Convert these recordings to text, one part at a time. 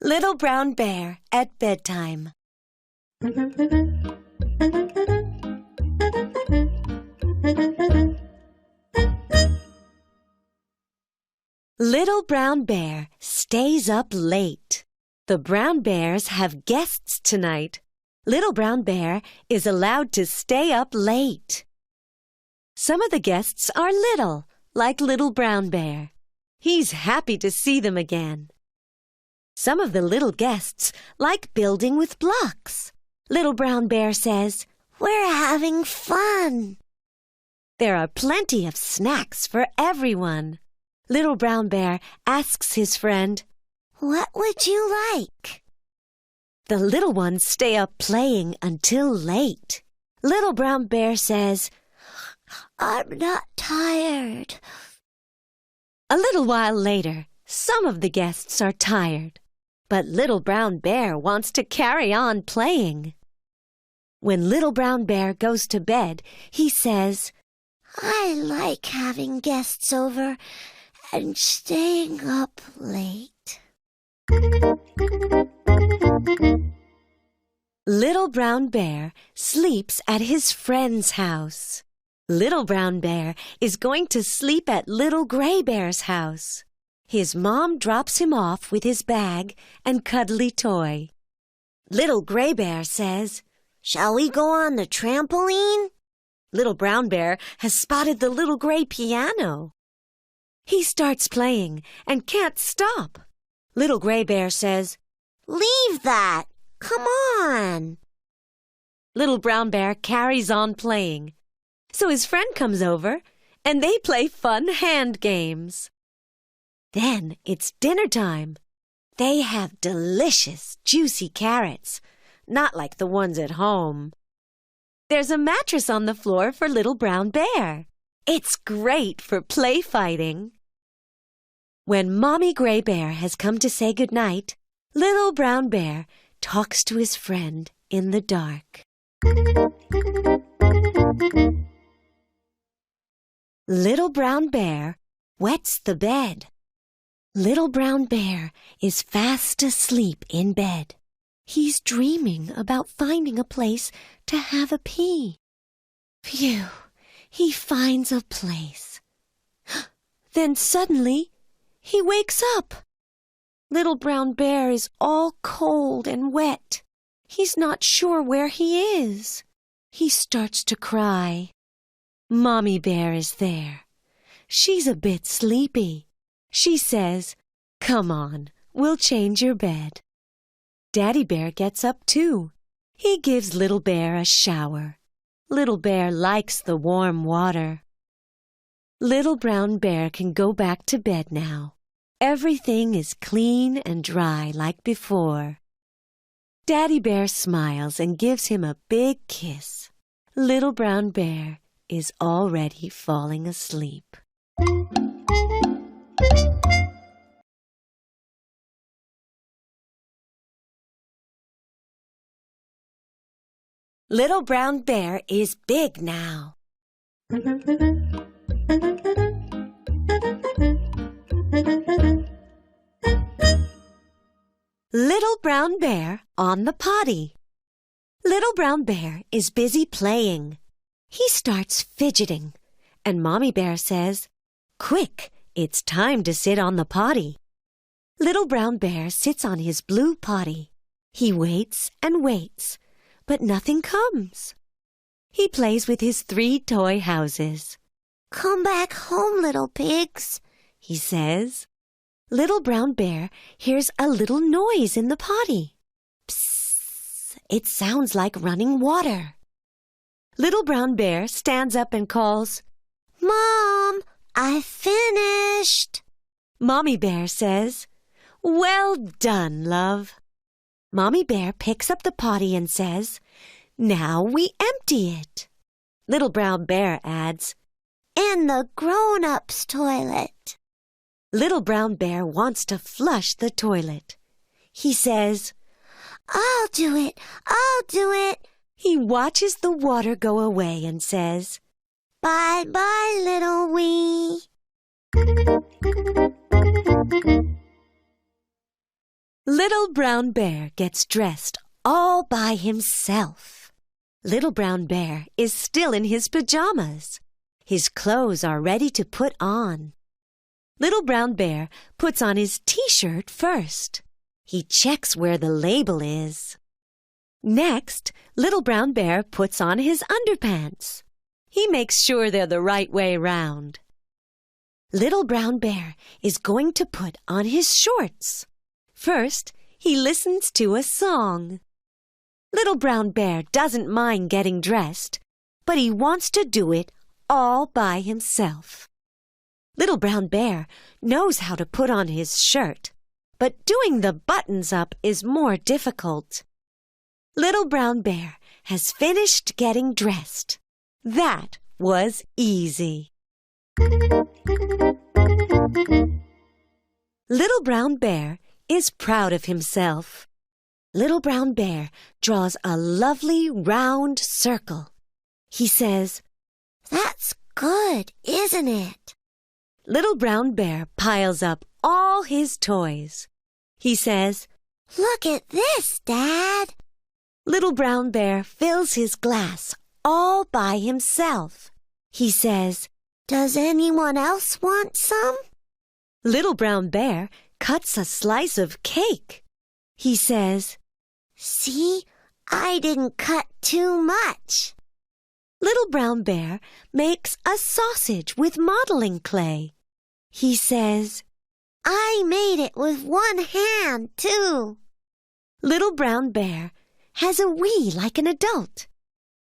Little Brown Bear at bedtime. Little Brown Bear stays up late. The brown bears have guests tonight. Little Brown Bear is allowed to stay up late. Some of the guests are little, like Little Brown Bear. He's happy to see them again. Some of the little guests like building with blocks. Little Brown Bear says, "We're having fun." There are plenty of snacks for everyone. Little Brown Bear asks his friend, "What would you like?" The little ones stay up playing until late. Little Brown Bear says, "I'm not tired." A little while later, some of the guests are tired, but Little Brown Bear wants to carry on playing. When Little Brown Bear goes to bed, he says, "I like having guests over and staying up late." Little Brown Bear sleeps at his friend's house. Little Brown Bear is going to sleep at Little Gray Bear's house. His mom drops him off with his bag and cuddly toy. Little Gray Bear says, "Shall we go on the trampoline?" Little Brown Bear has spotted the little gray piano. He starts playing and can't stop. Little Gray Bear says, "Leave that! Come on!" Little Brown Bear carries on playing. So his friend comes over, and they play fun hand games. Then it's dinner time. They have delicious, juicy carrots, not like the ones at home. There's a mattress on the floor for Little Brown Bear. It's great for play fighting. When Mommy Gray Bear has come to say goodnight, Little Brown Bear talks to his friend in the dark. Little Brown Bear wets the bed. Little Brown Bear is fast asleep in bed. He's dreaming about finding a place to have a pee. Phew, he finds a place. Then suddenly, he wakes up. Little Brown Bear is all cold and wet. He's not sure where he is. He starts to cry. Mommy Bear is there. She's a bit sleepy. She says, "Come on, we'll change your bed." Daddy Bear gets up too. He gives Little Bear a shower. Little Bear likes the warm water. Little Brown Bear can go back to bed now. Everything is clean and dry like before. Daddy Bear smiles and gives him a big kiss. Little Brown Bear is already falling asleep. Little Brown Bear is big now. Little Brown Bear on the potty. Little Brown Bear is busy playing. He starts fidgeting, and Mommy Bear says, "Quick, it's time to sit on the potty." Little Brown Bear sits on his blue potty. He waits and waits, but nothing comes. He plays with his 3 toy houses. "Come back home, little pigs," he says. Little Brown Bear hears a little noise in the potty. Psst! It sounds like running water. Little Brown Bear stands up and calls, "Mom, I finished." Mommy Bear says, "Well done, love." Mommy Bear picks up the potty and says, "Now we empty it." Little Brown Bear adds, "In the grown-ups' toilet." Little Brown Bear wants to flush the toilet. He says, "I'll do it, I'll do it." He watches the water go away and says, "Bye-bye, little wee." Little Brown Bear gets dressed all by himself. Little Brown Bear is still in his pajamas. His clothes are ready to put on. Little Brown Bear puts on his t-shirt first. He checks where the label is. Next, Little Brown Bear puts on his underpants. He makes sure they're the right way round. Little Brown Bear is going to put on his shorts. First, he listens to a song. Little Brown Bear doesn't mind getting dressed, but he wants to do it all by himself. Little Brown Bear knows how to put on his shirt, but doing the buttons up is more difficult. Little Brown Bear has finished getting dressed. That was easy. Little Brown Bear is proud of himself. Little Brown Bear draws a lovely round circle. He says, "That's good, isn't it?" Little Brown Bear piles up all his toys. He says, "Look at this, Dad." Little Brown Bear fills his glass all by himself. He says, "Does anyone else want some?" Little Brown Bear cuts a slice of cake. He says, "See, I didn't cut too much." Little Brown Bear makes a sausage with modeling clay. He says, "I made it with one hand, too." Little Brown Bear has a wee like an adult.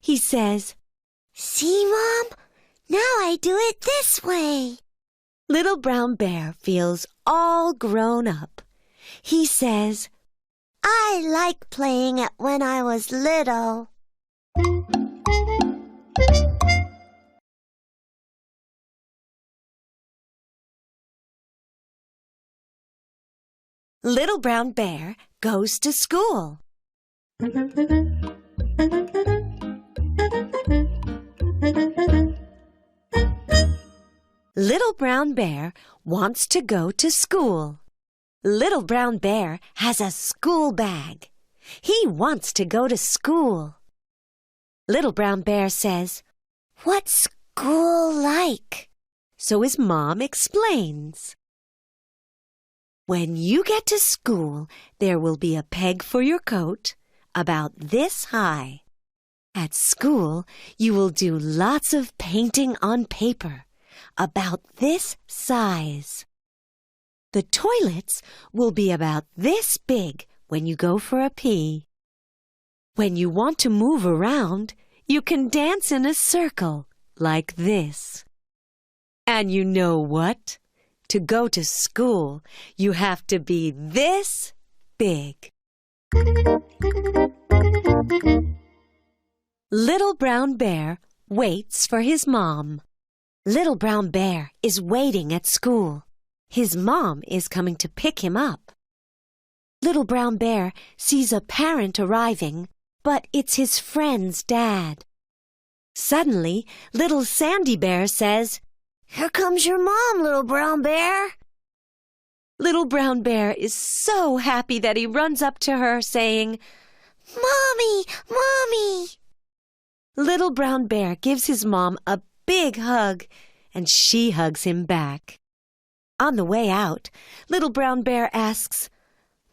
He says, "See, Mom? Now I do it this way." Little Brown Bear feels all grown up. He says, "I like playing it when I was little." Little Brown Bear goes to school. Little Brown Bear wants to go to school. Little Brown Bear has a school bag. He wants to go to school. Little Brown Bear says, "What's school like?" So his mom explains. When you get to school, there will be a peg for your coat, about this high. At school, you will do lots of painting on paper, about this size. The toilets will be about this big when you go for a pee. When you want to move around, you can dance in a circle like this. And you know what? To go to school, you have to be this big. Little Brown Bear waits for his mom. Little Brown Bear is waiting at school. His mom is coming to pick him up. Little Brown Bear sees a parent arriving, but it's his friend's dad. Suddenly, little Sandy Bear says, "Here comes your mom, Little Brown Bear." Little Brown Bear is so happy that he runs up to her saying, "Mommy, Mommy!" Little Brown Bear gives his mom a big hug, and she hugs him back. On the way out, Little Brown Bear asks,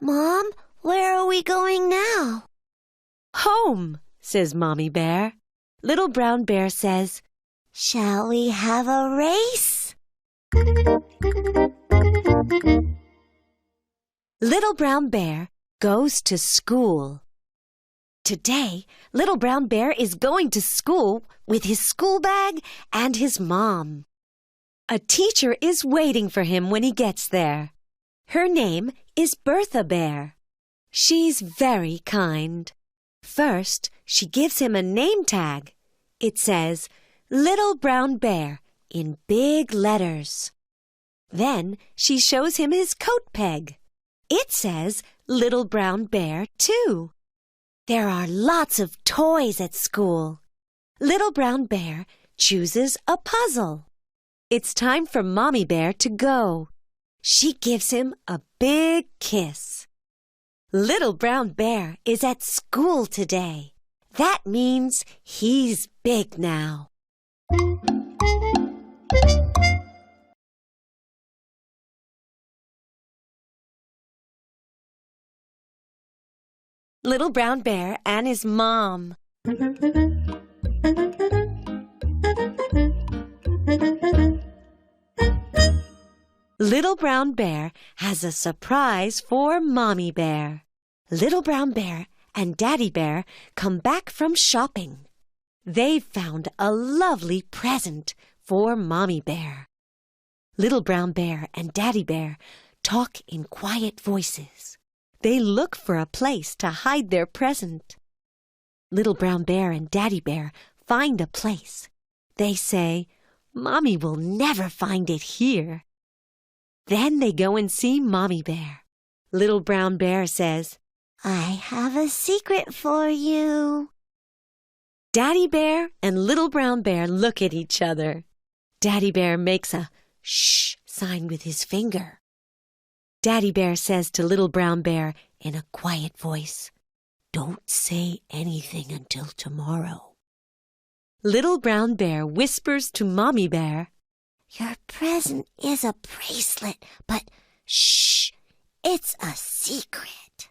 "Mom, where are we going now?" "Home," says Mommy Bear. Little Brown Bear says, "Shall we have a race?" Little Brown Bear goes to school. Today, Little Brown Bear is going to school with his school bag and his mom. A teacher is waiting for him when he gets there. Her name is Bertha Bear. She's very kind. First, she gives him a name tag. It says, "Little Brown Bear," in big letters. Then she shows him his coat peg. It says, "Little Brown Bear," too. There are lots of toys at school. Little Brown Bear chooses a puzzle. It's time for Mommy Bear to go. She gives him a big kiss. Little Brown Bear is at school today. That means he's big now. Little Brown Bear and his mom. Little Brown Bear has a surprise for Mommy Bear. Little Brown Bear and Daddy Bear come back from shopping. They've found a lovely present for Mommy Bear. Little Brown Bear and Daddy Bear talk in quiet voices. They look for a place to hide their present. Little Brown Bear and Daddy Bear find a place. They say, "Mommy will never find it here." Then they go and see Mommy Bear. Little Brown Bear says, "I have a secret for you." Daddy Bear and Little Brown Bear look at each other. Daddy Bear makes a shh sign with his finger. Daddy Bear says to Little Brown Bear in a quiet voice, "Don't say anything until tomorrow." Little Brown Bear whispers to Mommy Bear, "Your present is a bracelet, but shh, it's a secret."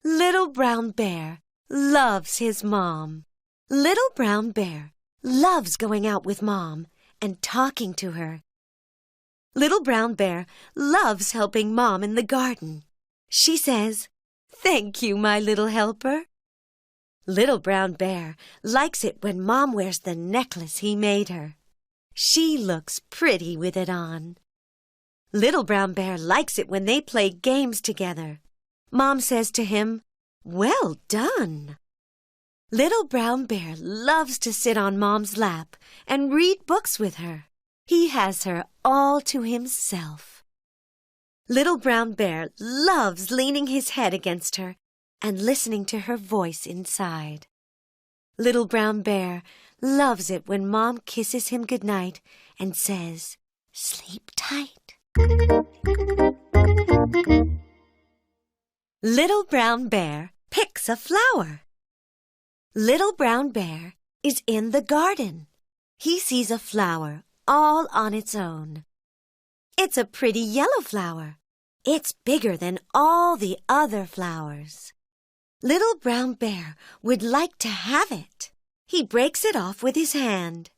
Little Brown Bear loves his mom. Little Brown Bear loves going out with Mom and talking to her. Little Brown Bear loves helping Mom in the garden. She says, "Thank you, my little helper." Little Brown Bear likes it when Mom wears the necklace he made her. She looks pretty with it on. Little Brown Bear likes it when they play games together. Mom says to him, "Well done." Little Brown Bear loves to sit on Mom's lap and read books with her. He has her all to himself. Little Brown Bear loves leaning his head against her and listening to her voice inside. Little Brown Bear loves it when Mom kisses him goodnight and says, "Sleep tight." Little Brown Bear picks a flower. Little Brown Bear is in the garden. He sees a flower all on its own. It's a pretty yellow flower. It's bigger than all the other flowers. Little Brown Bear would like to have it. He breaks it off with his hand.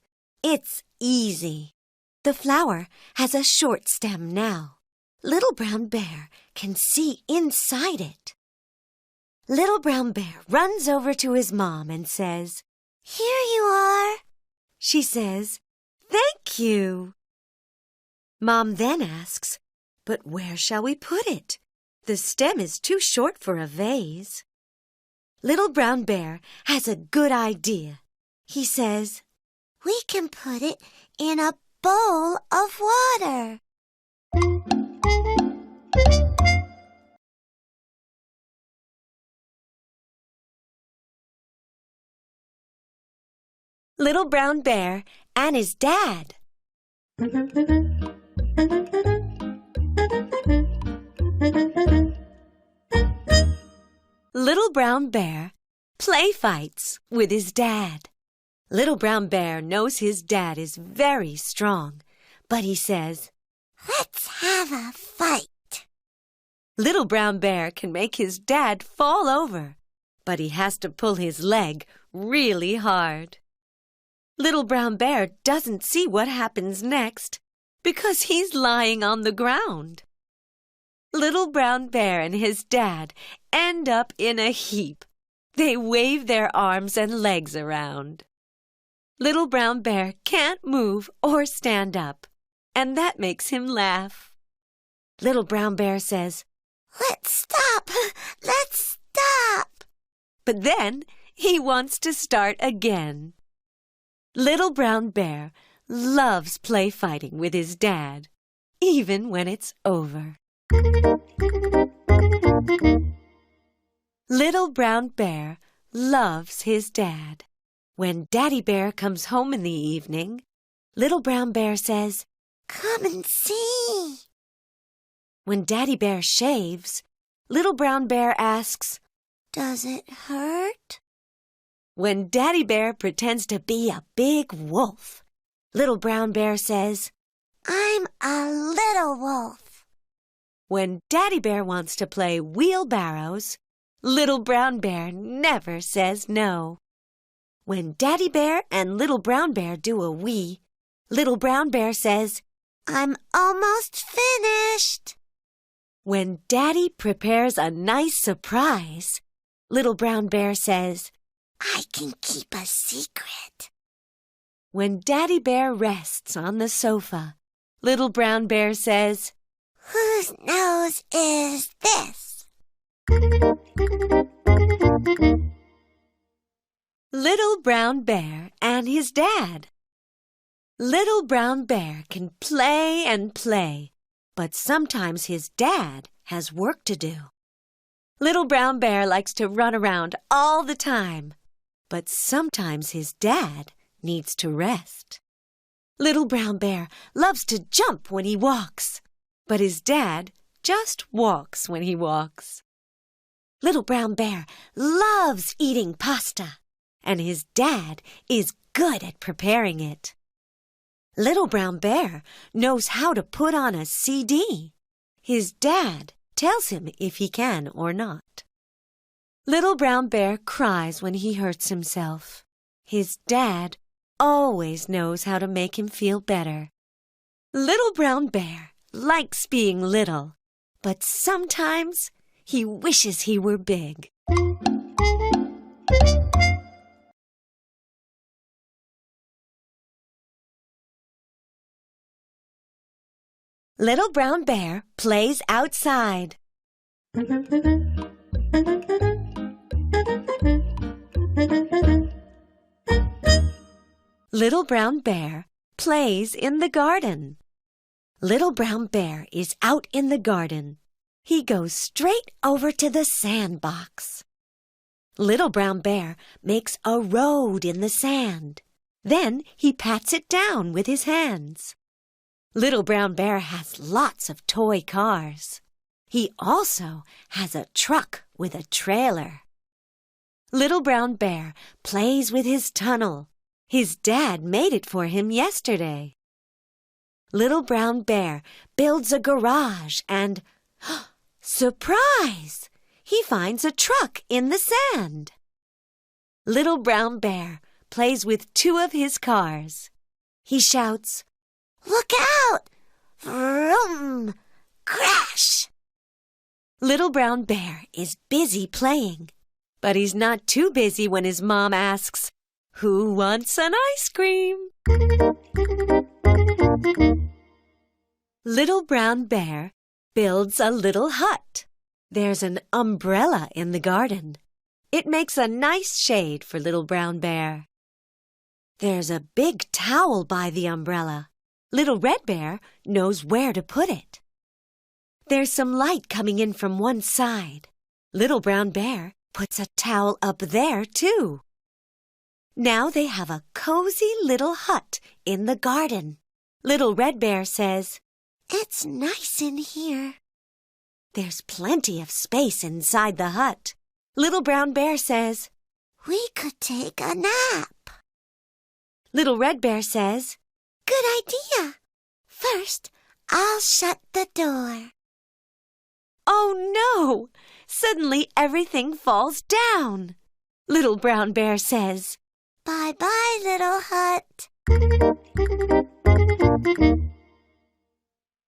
It's easy. The flower has a short stem now. Little Brown Bear can see inside it. Little Brown Bear runs over to his mom and says, "Here you are." She says, "Thank you." Mom then asks, "But where shall we put it? The stem is too short for a vase." Little Brown Bear has a good idea. He says, "We can put it in a bowl of water." Little Brown Bear and his dad. Little Brown Bear play fights with his dad. Little Brown Bear knows his dad is very strong, but he says, "Let's have a fight." Little Brown Bear can make his dad fall over, but he has to pull his leg really hard. Little Brown Bear doesn't see what happens next because he's lying on the ground. Little Brown Bear and his dad end up in a heap. They wave their arms and legs around. Little Brown Bear can't move or stand up, and that makes him laugh. Little Brown Bear says, "Let's stop! Let's stop!" But then he wants to start again. Little Brown Bear loves play fighting with his dad, even when it's over. Little Brown Bear loves his dad. When Daddy Bear comes home in the evening, Little Brown Bear says, "Come and see." When Daddy Bear shaves, Little Brown Bear asks, "Does it hurt?" When Daddy Bear pretends to be a big wolf, Little Brown Bear says, "I'm a little wolf." When Daddy Bear wants to play wheelbarrows, Little Brown Bear never says no. When Daddy Bear and Little Brown Bear do a wee, Little Brown Bear says, "I'm almost finished." When Daddy prepares a nice surprise, Little Brown Bear says, "I can keep a secret." When Daddy Bear rests on the sofa, Little Brown Bear says, "Whose nose is this?" Little Brown Bear and his dad. Little Brown Bear can play and play, but sometimes his dad has work to do. Little Brown Bear likes to run around all the time, but sometimes his dad needs to rest. Little Brown Bear loves to jump when he walks, but his dad just walks when he walks. Little Brown Bear loves eating pasta, and his dad is good at preparing it. Little Brown Bear knows how to put on a CD. His dad tells him if he can or not. Little Brown Bear cries when he hurts himself. His dad always knows how to make him feel better. Little Brown Bear likes being little, but sometimes he wishes he were big. Little Brown Bear plays outside. Little Brown Bear plays in the garden. Little Brown Bear is out in the garden. He goes straight over to the sandbox. Little Brown Bear makes a road in the sand. Then he pats it down with his hands. Little Brown Bear has lots of toy cars. He also has a truck with a trailer. Little Brown Bear plays with his tunnel. His dad made it for him yesterday. Little Brown Bear builds a garage and, surprise! He finds a truck in the sand. Little Brown Bear plays with two of his cars. He shouts, "Look out! Vroom! Crash!" Little Brown Bear is busy playing, but he's not too busy when his mom asks, "Who wants an ice cream?" Little Brown Bear builds a little hut. There's an umbrella in the garden. It makes a nice shade for Little Brown Bear. There's a big towel by the umbrella. Little Red Bear knows where to put it. There's some light coming in from one side. Little Brown Bear puts a towel up there, too. Now they have a cozy little hut in the garden. Little Red Bear says, "It's nice in here." There's plenty of space inside the hut. Little Brown Bear says, "We could take a nap." Little Red Bear says, "Good idea. First, I'll shut the door." Oh no! Suddenly everything falls down. Little Brown Bear says, "Bye-bye, little hut."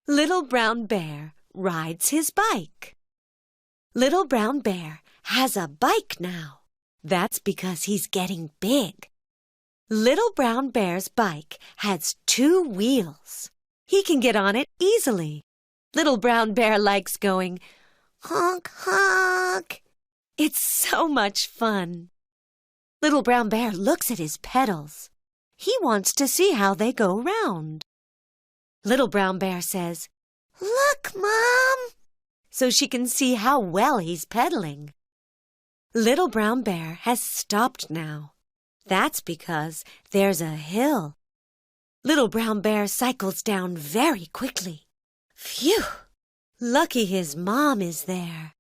Little Brown Bear rides his bike. Little Brown Bear has a bike now. That's because he's getting big. Little Brown Bear's bike has 2 wheels. He can get on it easily. Little Brown Bear likes going, honk, honk. It's so much fun. Little Brown Bear looks at his pedals. He wants to see how they go round. Little Brown Bear says, "Look, Mom," so she can see how well he's pedaling. Little Brown Bear has stopped now. That's because there's a hill. Little Brown Bear cycles down very quickly. Phew! Lucky his mom is there.